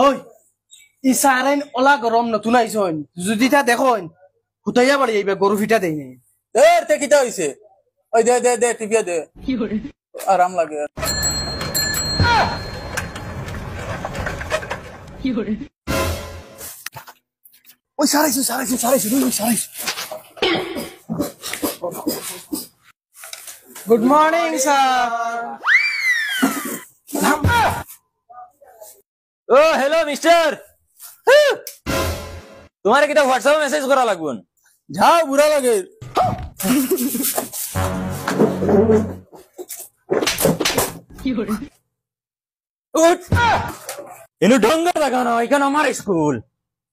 ওই ই সারাইন ওলা গরম নতুন আইছন যদি তা দেখোন হুতাইয়া বাড়ি এইবা গরু ফিটা দেই নাই তে কিটা হইছে ওই দে টিপিয়া দে আরাম লাগে ওই সারাইছো গুড মর্নিং স্যার ও হ্যালো মিস্টার তোমার কিটা হোয়াটসঅ্যাপে মেসেজ করা লাগবে যাও বুড়া লাগে উঠ এনু ঢঙ্গা জায়গা না এখানে আমার স্কুল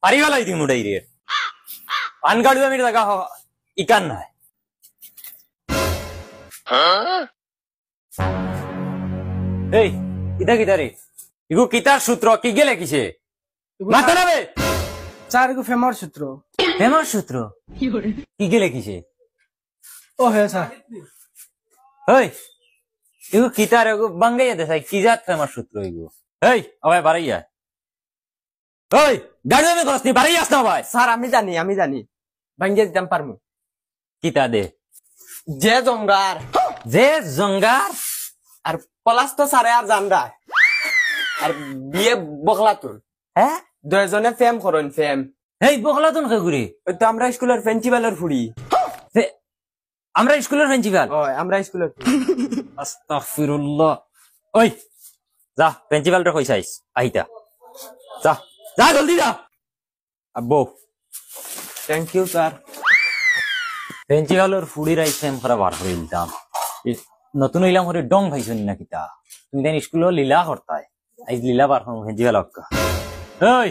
পারিগালাই দিম উঠাই রে পান কার্ড আমি জায়গা ইকান নাই এই ইটা কিটা রে ইগো কিতার সূত্র কি গেলে কিছে মাথা নাবে স্যার এগো ফেমার সূত্র ফেমাস সূত্র কি গেলে কিছে ও হ্যাঁ স্যার ওই ইগো কিতার এগো বাঙ্গাইয়া দেখাই কি জাত ফেমাস সূত্র ইগো এই আবার বাড়াইয়া ওই গাড়ি আমি করস নি বাড়াইয়া আস না ভাই স্যার আমি জানি ভাঙ্গে দিতাম পারমু কিতা দে যে জঙ্গার যে জঙ্গার আর পলাশ তো সারে আর জানরা আর বিয়ে বকলা তোর হ্যাঁ দুজনে ফেম করেন ফেম এই বকলা তুন খেগুরি ওই তো আমরা স্কুলের প্রিন্সিপালের ফুড়ি আমরা স্কুলের প্রিন্সিপাল ওই আমরা স্কুলের আস্তাগফিরুল্লাহ ওই যা প্রিন্সিপালটা কইছাইস আইতা যা যা জলদি যা আব্বু থ্যাংক ইউ স্যার প্রিন্সিপালের ফুড়ির আইসেম করা বার করে দিতাম নতুন হইলাম করে ডং ভাইছনি না কিতা তুমি দেন স্কুল লীলা করতাই আইজ লীলা বার প্রিন্সিপাল ওই